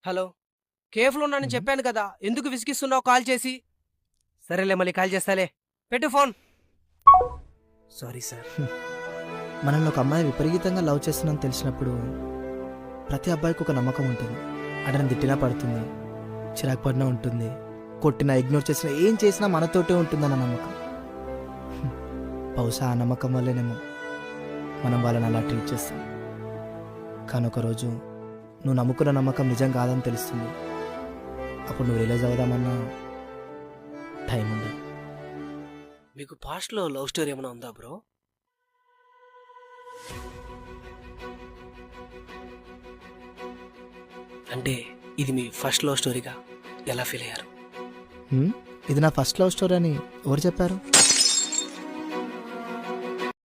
Hello, కేఫ్లో ఉన్నానని చెప్పాను కదా, ఎందుకు విసిగిస్తున్నావు కాల్ చేసి? సరేలే, మళ్ళీ కాల్ చేస్తాలే, పెట్టు ఫోన్. Sorry sir. మనల్ని ఒక అమ్మాయి విపరీతంగా లవ్ చేస్తుందని తెలిసినప్పుడు ప్రతి అబ్బాయికి ఒక నమ్మకం ఉంటుంది. అతను తిట్టినా పడుతుంది, చిరాకు పడినా ఉంటుంది, కొట్టినా ఇగ్నోర్ చేసినా ఏం చేసినా మనతోటే ఉంటుందన్న నమ్మకం. బహుశా ఆ నమ్మకం వల్లేనేమో మనం వాళ్ళని అలా ట్రీట్ చేస్తాం. కానీ ఒకరోజు నువ్వు నమ్ముకున్న నమ్మకం నిజం కాదని తెలుస్తుంది. అప్పుడు నువ్వు రియలైజ్ అవుదామన్నా టైం ఉంది. మీకు పాస్ట్లో లవ్ స్టోరీ ఏమైనా ఉందా బ్రో? అంటే ఇది మీ ఫస్ట్ లవ్ స్టోరీగా ఎలా ఫీల్ అయ్యారు? ఇది నా ఫస్ట్ లవ్ స్టోరీ అని ఎవరు చెప్పారు?